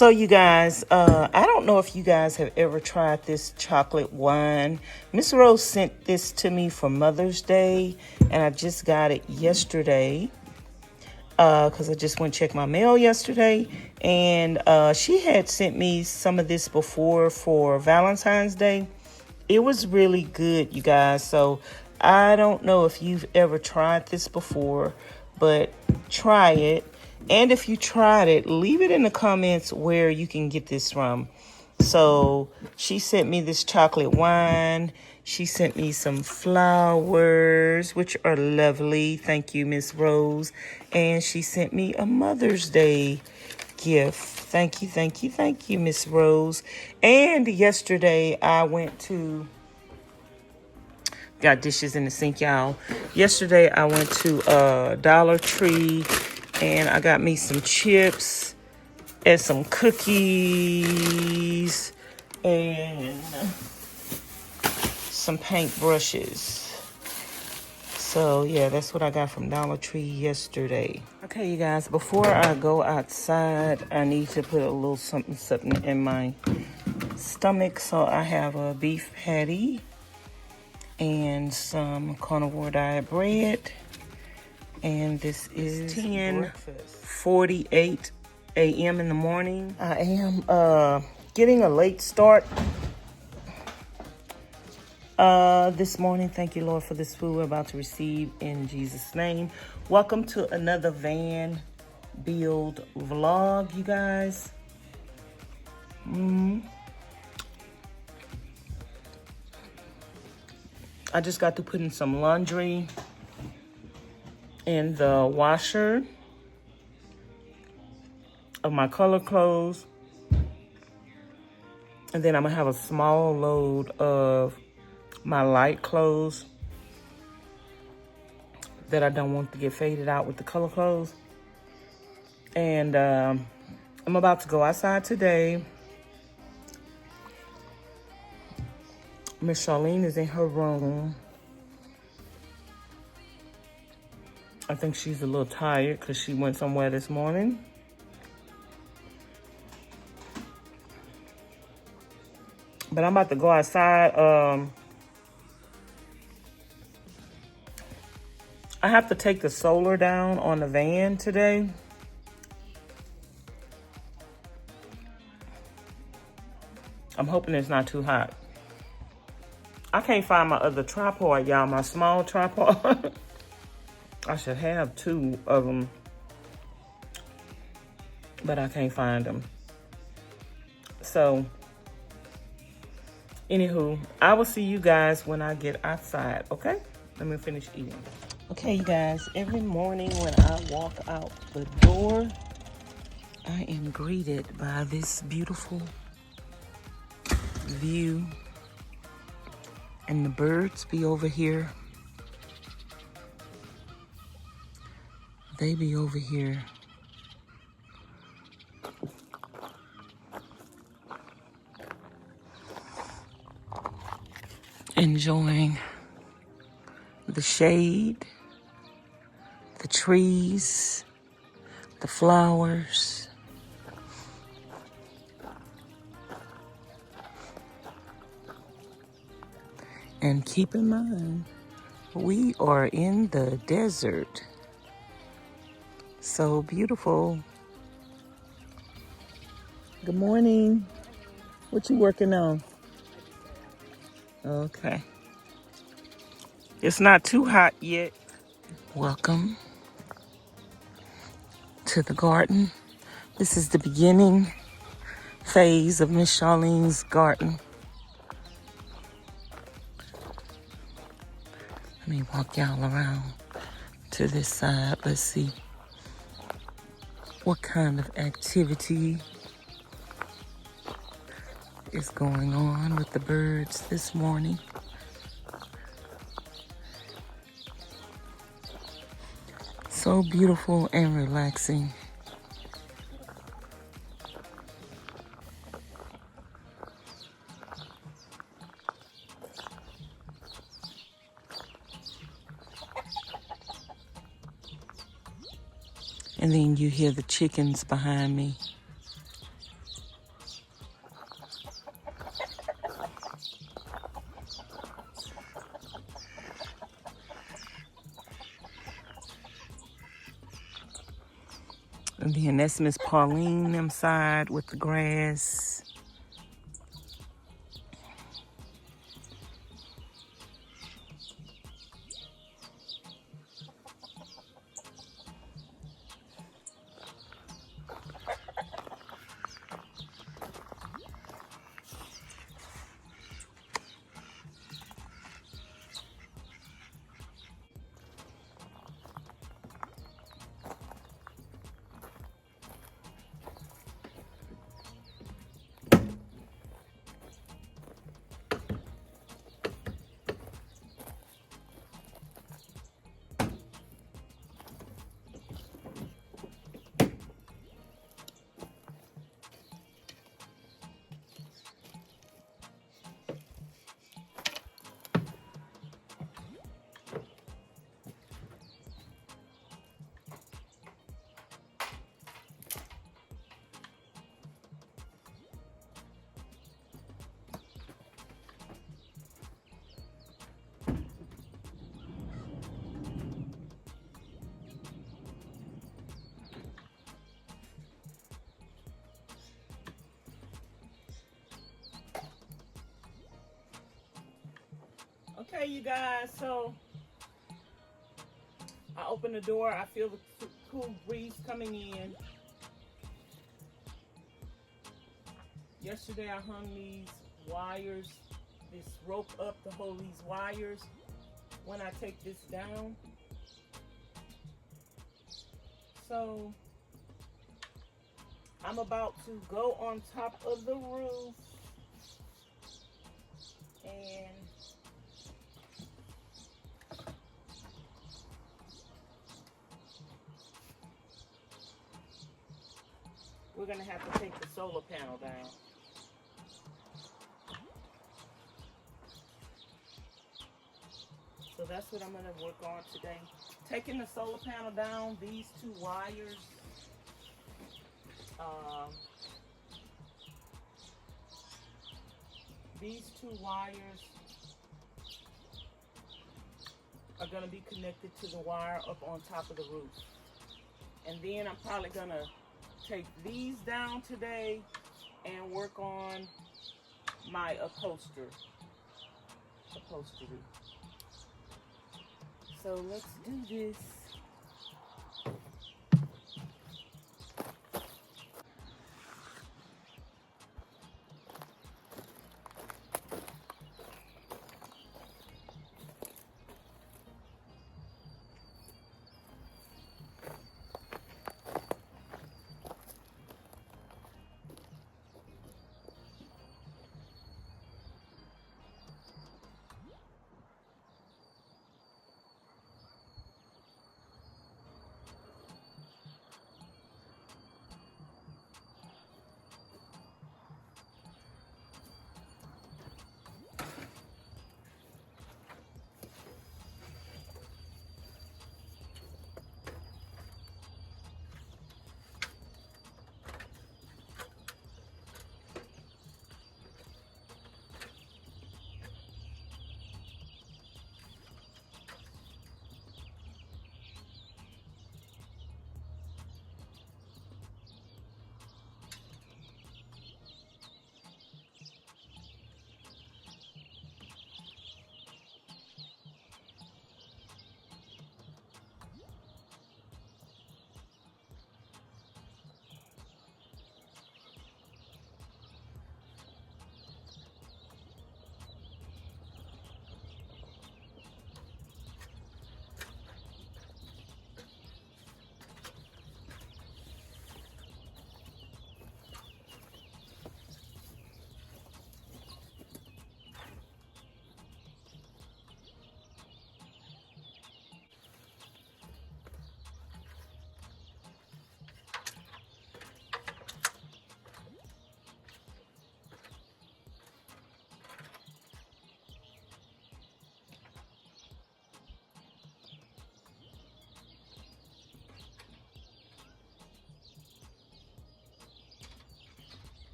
So you guys, I don't know if you guys have ever tried this chocolate wine. Miss Rose sent this to me for Mother's Day, and I just got it yesterday because I just went to check my mail yesterday. And she had sent me some of this before for Valentine's Day. It was really good, you guys. So I don't know if you've ever tried this before, but try it. And if you tried it, leave it in the comments where you can get this from. So she sent me this chocolate wine. She sent me some flowers, which are lovely. Thank you, Miss Rose. And she sent me a Mother's Day gift. Thank you, thank you, thank you, Miss Rose. And yesterday I went to... Got dishes in the sink, y'all. Yesterday I went to Dollar Tree. And I got me some chips and some cookies and some paint brushes. So, yeah, that's what I got from Dollar Tree yesterday. Okay, you guys, before I go outside, I need to put a little something in my stomach. So I have a beef patty and some carnivore diet bread. And this is 10:48 a.m. in the morning. I am getting a late start this morning. Thank you, Lord, for this food we're about to receive in Jesus' name. Welcome to another van build vlog, you guys. I just got to put in some laundry in the washer of my color clothes. And then I'm gonna have a small load of my light clothes that I don't want to get faded out with the color clothes. And I'm about to go outside today. Miss Charlene is in her room. I think she's a little tired because she went somewhere this morning. But I'm about to go outside. I have to take the solar down on the van today. I'm hoping it's not too hot. I can't find my other tripod, y'all, my small tripod. I should have two of them, but I can't find them. So, anywho, I will see you guys when I get outside, okay? Let me finish eating. Okay, you guys, every morning when I walk out the door, I am greeted by this beautiful view. And the birds be over here. They be over here. Enjoying the shade, the trees, the flowers. And keep in mind, we are in the desert. So beautiful. Good morning. What you working on? Okay. It's not too hot yet. Welcome to the garden. This is the beginning phase of Miss Charlene's garden. Let me walk y'all around to this side. Let's see what kind of activity is going on with the birds this morning. So beautiful and relaxing. And then you hear the chickens behind me. And then that's Miss Pauline them side with the grass. Okay, you guys, so I open the door. I feel the cool breeze coming in. Yesterday, I hung these wires, this rope up to hold these wires when I take this down. So I'm about to go on top of the roof and we're gonna have to take the solar panel down. So that's what I'm gonna work on today. Taking the solar panel down, these two wires, are gonna be connected to the wire up on top of the roof. And then I'm probably gonna take these down today and work on my upholstery. So let's do this.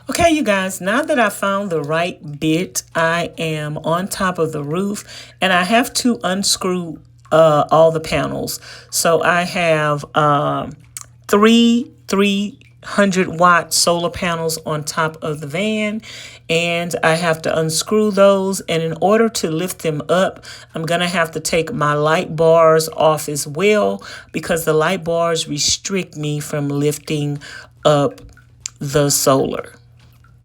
Okay, you guys, now that I found the right bit, I am on top of the roof and I have to unscrew all the panels. So I have three 300-watt solar panels on top of the van, and I have to unscrew those. And in order to lift them up, I'm going to have to take my light bars off as well, because the light bars restrict me from lifting up the solar.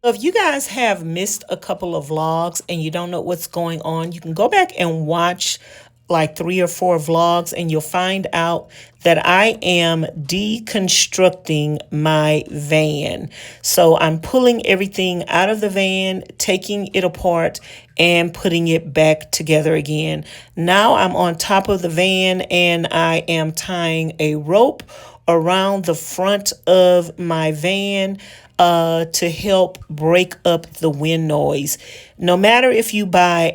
If you guys have missed a couple of vlogs and you don't know what's going on, you can go back and watch like 3 or 4 vlogs and you'll find out that I am deconstructing my van. So I'm pulling everything out of the van, taking it apart, and putting it back together again. Now I'm on top of the van and I am tying a rope around the front of my van to help break up the wind noise. No matter if you buy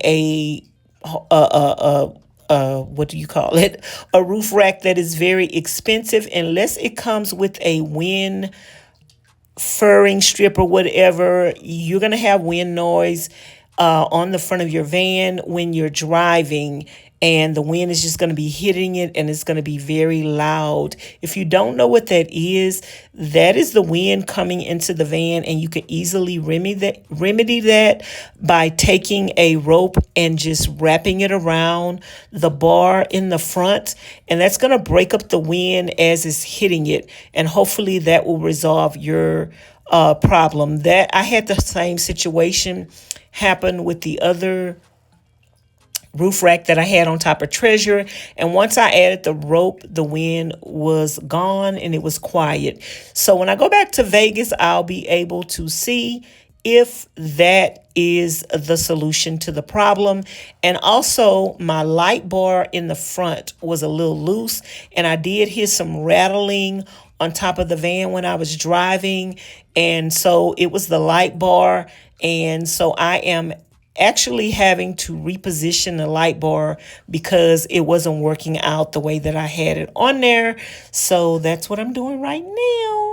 what do you call it? A roof rack that is very expensive, unless it comes with a wind furring strip or whatever, you're going to have wind noise on the front of your van when you're driving, and the wind is just going to be hitting it and it's going to be very loud. If you don't know what that is the wind coming into the van, and you can easily remedy that by taking a rope and just wrapping it around the bar in the front, and that's going to break up the wind as it's hitting it, and hopefully that will resolve your problem. That I had the same situation happen with the other roof rack that I had on top of Treasure. And once I added the rope, the wind was gone and it was quiet. So when I go back to Vegas, I'll be able to see if that is the solution to the problem. And also my light bar in the front was a little loose, and I did hear some rattling on top of the van when I was driving. And so it was the light bar. And so I am actually having to reposition the light bar because it wasn't working out the way that I had it on there. So that's what I'm doing right now.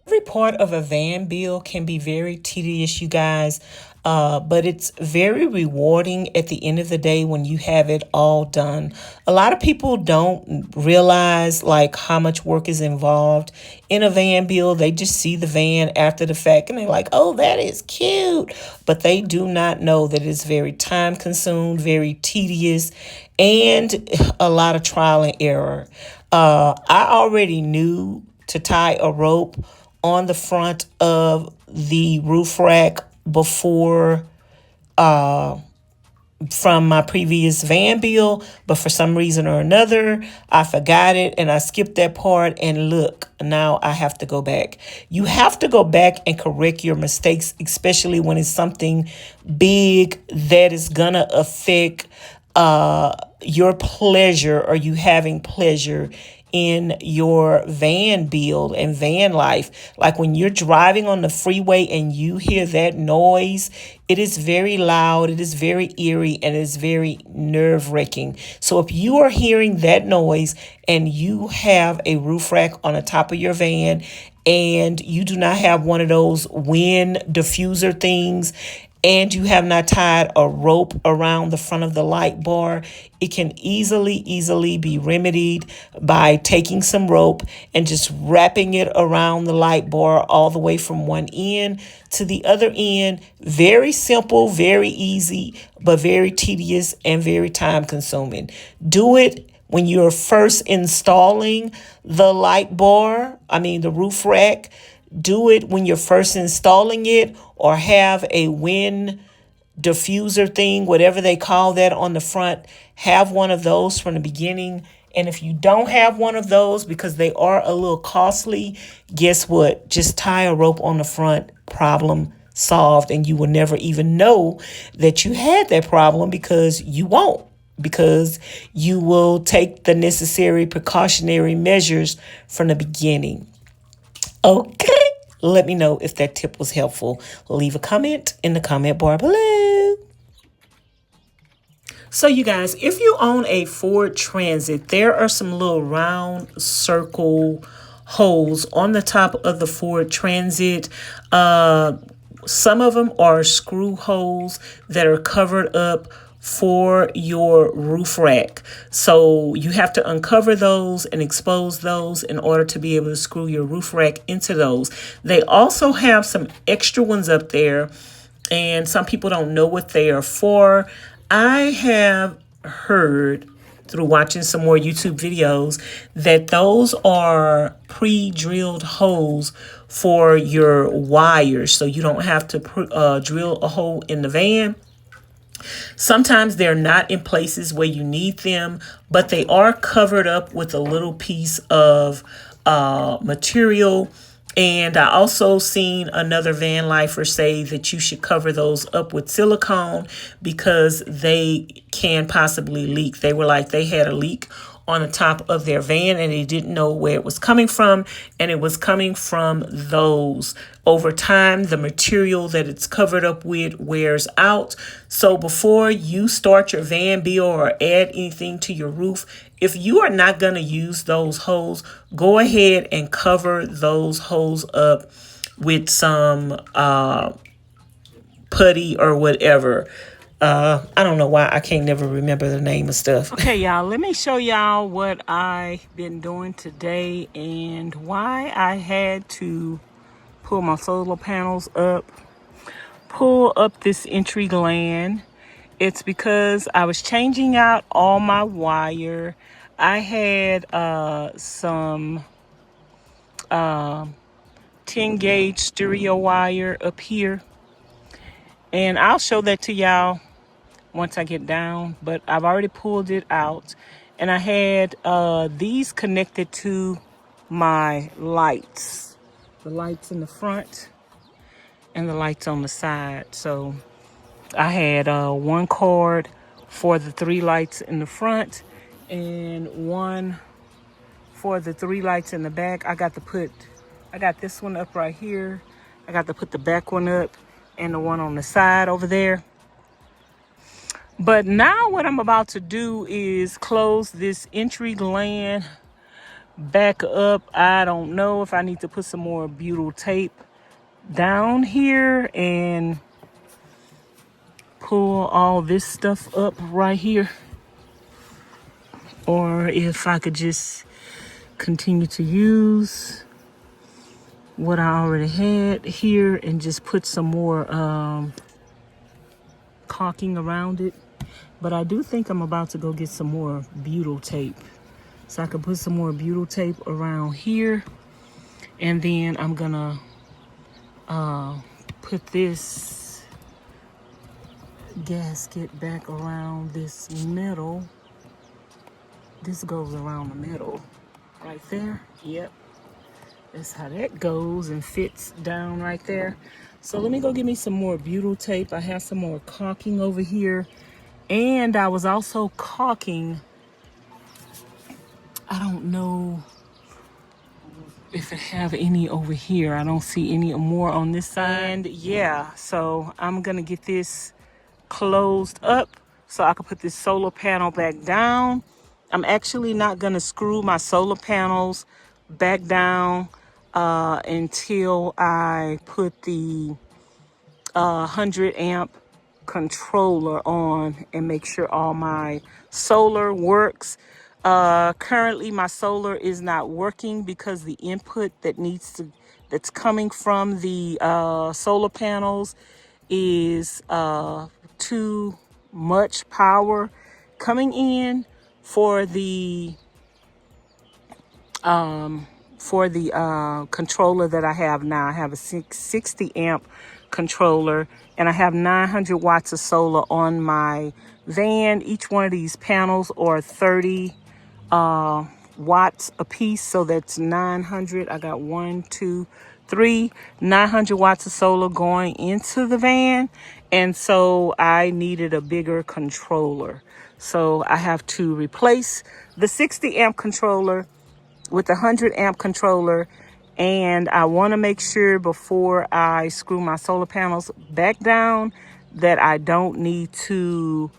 Every part of a van build can be very tedious, you guys, but it's very rewarding at the end of the day when you have it all done. A lot of people don't realize like how much work is involved in a van build. They just see the van after the fact and they're like, oh, that is cute. But they do not know that it's very time consumed, very tedious, and a lot of trial and error. I already knew to tie a rope on the front of the roof rack before from my previous van build, but for some reason or another, I forgot it and I skipped that part, and look, now I have to go back. You have to go back and correct your mistakes, especially when it's something big that is gonna affect your pleasure, or you having pleasure in your van build and van life. Like when you're driving on the freeway and you hear that noise, it is very loud, it is very eerie, and it's very nerve-wracking. So if you are hearing that noise and you have a roof rack on the top of your van and you do not have one of those wind diffuser things, and you have not tied a rope around the front of the light bar, it can easily be remedied by taking some rope and just wrapping it around the light bar all the way from one end to the other end. Very simple, very easy, but very tedious and very time consuming. Do it when you're first installing the the roof rack. Do it when you're first installing it, or have a wind diffuser thing, whatever they call that on the front. Have one of those from the beginning. And if you don't have one of those, because they are a little costly, guess what? Just tie a rope on the front, problem solved, and you will never even know that you had that problem because you won't. because you will take the necessary precautionary measures from the beginning. Okay, let me know if that tip was helpful. Leave a comment in the comment bar below. So you guys, if you own a Ford Transit, there are some little round circle holes on the top of the Ford Transit. Some of them are screw holes that are covered up for your roof rack. So you have to uncover those and expose those in order to be able to screw your roof rack into those. They also have some extra ones up there, and some people don't know what they are for. I have heard through watching some more YouTube videos that those are pre-drilled holes for your wires, so you don't have to drill a hole in the van. Sometimes they're not in places where you need them, but they are covered up with a little piece of material. And I also seen another van lifer say that you should cover those up with silicone because they can possibly leak. They were like, they had a leak on the top of their van and they didn't know where it was coming from, and it was coming from those. Over time, the material that it's covered up with wears out. So before you start your van bill or add anything to your roof, if you are not going to use those holes, go ahead and cover those holes up with some putty or whatever. I don't know why I can't never remember the name of stuff. Okay, y'all, let me show y'all what I've been doing today and why I had to pull my solar panels up, pull up this entry gland. It's because I was changing out all my wire. I had some 10 gauge stereo wire up here, and I'll show that to y'all once I get down, but I've already pulled it out. And I had these connected to my lights, the lights in the front and the lights on the side. So I had one cord for the 3 lights in the front and one for the 3 lights in the back. I got this one up right here. I got to put the back one up and the one on the side over there. But now what I'm about to do is close this entry gland back up. I don't know if I need to put some more butyl tape down here and pull all this stuff up right here, or if I could just continue to use what I already had here and just put some more caulking around it. But I do think I'm about to go get some more butyl tape, so I can put some more butyl tape around here, and then I'm gonna put this gasket back around this middle. This goes around the middle right there. Yep, that's how that goes and fits down right there. So let me go get me some more butyl tape. I have some more caulking over here, and I was also caulking, I don't know if I have any over here. I don't see any more on this side. And yeah, so I'm gonna get this closed up so I can put this solar panel back down. I'm actually not gonna screw my solar panels back down until I put the 100 amp controller on and make sure all my solar works. Currently my solar is not working because the input that's coming from the solar panels is too much power coming in for the controller that I have now. I have a 60 amp controller, and I have 900 watts of solar on my van. Each one of these panels are 30 watts a piece, so that's 900. I got 1, 2, three 900 watts of solar going into the van. And so I needed a bigger controller. So I have to replace the 60 amp controller with a 100 amp controller. And I want to make sure before I screw my solar panels back down that I don't need to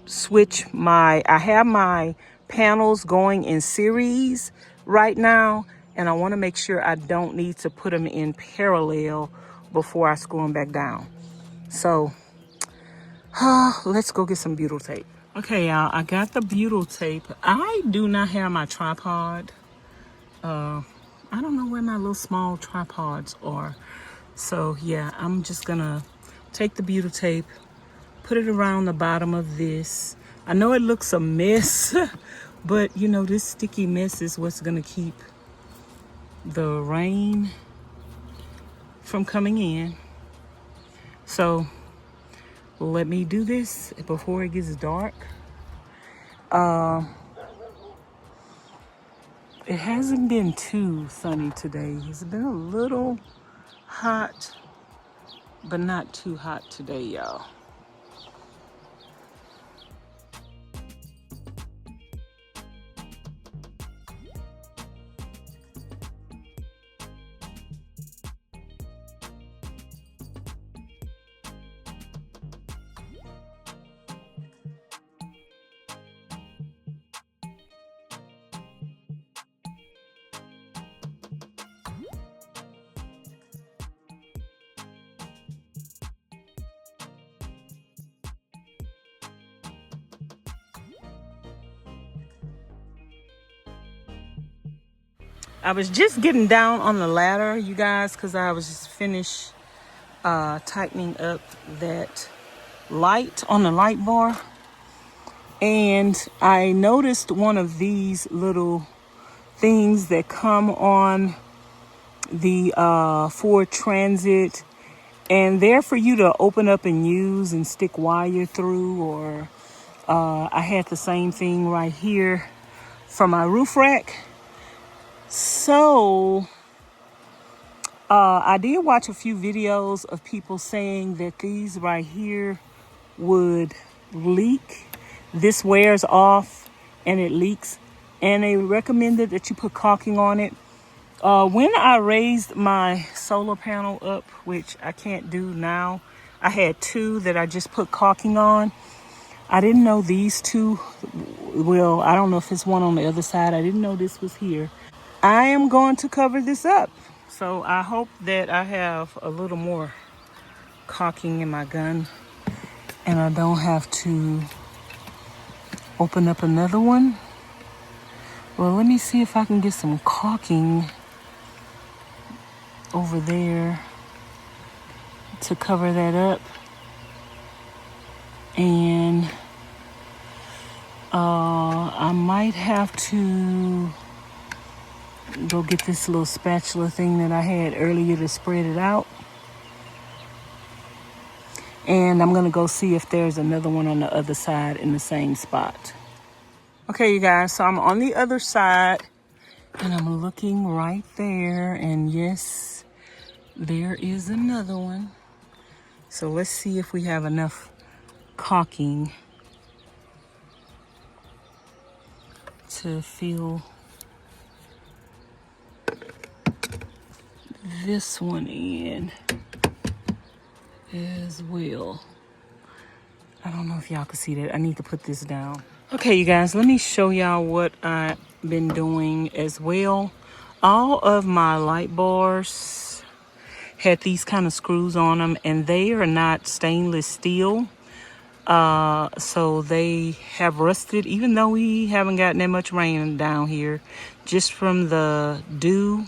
switch I have my panels going in series right now, and I want to make sure I don't need to put them in parallel before I screw them back down. So let's go get some butyl tape. Okay, y'all, I got the butyl tape. I do not have my tripod. I don't know where my little small tripods are. So yeah, I'm just gonna take the butyl tape, put it around the bottom of this. I know it looks a mess, but you know, this sticky mess is what's gonna keep the rain from coming in. So let me do this before it gets dark. It hasn't been too sunny today. It's been a little hot, but not too hot today, y'all. I was just getting down on the ladder, you guys, because I was just finished tightening up that light on the light bar. And I noticed one of these little things that come on the Ford Transit, and they're for you to open up and use and stick wire through. Or I had the same thing right here for my roof rack. So I did watch a few videos of people saying that these right here would leak. This wears off and it leaks, and they recommended that you put caulking on it. When I raised my solar panel up, which I can't do now, I had two that I just put caulking on. I didn't know these two. Well, I don't know if it's one on the other side. I didn't know this was here. I am going to cover this up. So I hope that I have a little more caulking in my gun and I don't have to open up another one. Well, let me see if I can get some caulking over there to cover that up. And I might have to go get this little spatula thing that I had earlier to spread it out. And I'm going to go see if there's another one on the other side in the same spot. Okay, you guys, so I'm on the other side and I'm looking right there. And yes, there is another one. So let's see if we have enough caulking to fill this one in as well. I don't know if y'all can see that. I need to put this down. Okay, you guys, let me show y'all what I've been doing as well. All of my light bars had these kind of screws on them, and they are not stainless steel. So they have rusted, even though we haven't gotten that much rain down here. Just from the dew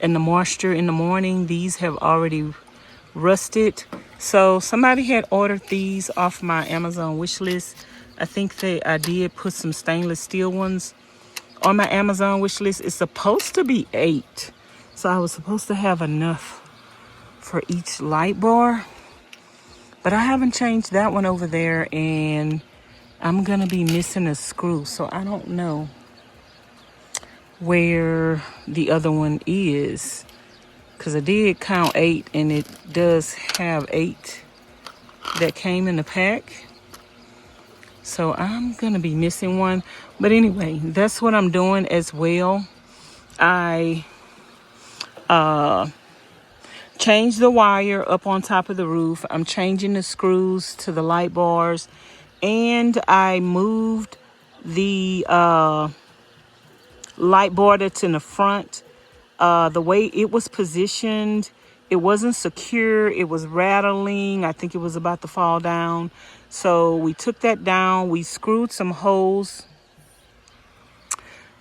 and the moisture in the morning, these have already rusted. So somebody had ordered these off my Amazon wish list. I think I did put some stainless steel ones on my Amazon wish list. It's supposed to be 8, so I was supposed to have enough for each light bar, but I haven't changed that one over there, and I'm gonna be missing a screw, so I don't know where the other one is, because I did count 8 and it does have 8 that came in the pack. So I'm gonna be missing one, but anyway, that's what I'm doing as well. I changed the wire up on top of the roof. I'm changing the screws to the light bars, and I moved the light bar that's in the front. The way it was positioned, it wasn't secure. It was rattling. I think it was about to fall down. So we took that down. We screwed some holes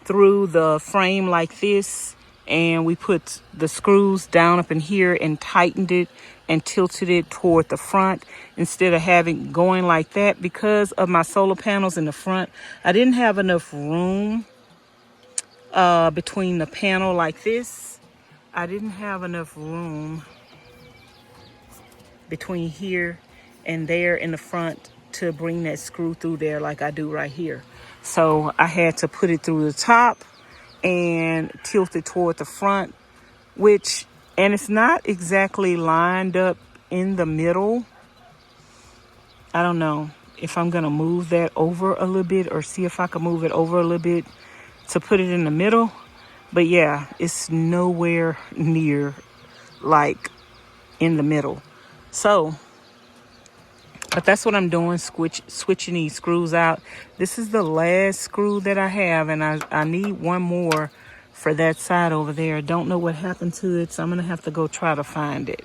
through the frame like this, and we put the screws down up in here and tightened it and tilted it toward the front instead of having going like that. Because of my solar panels in the front, I didn't have enough room between the panel like this. I didn't have enough room between here and there in the front to bring that screw through there like I do right here. So I had to put it through the top and tilt it toward the front, and it's not exactly lined up in the middle. I don't know if I'm gonna move that over a little bit or see if I can move it over a little bit to put it in the middle. But yeah, it's nowhere near like in the middle. So, but that's what I'm doing, switching these screws out. This is the last screw that I have, and I need one more for that side over there. Don't know what happened to it, so I'm gonna have to go try to find it.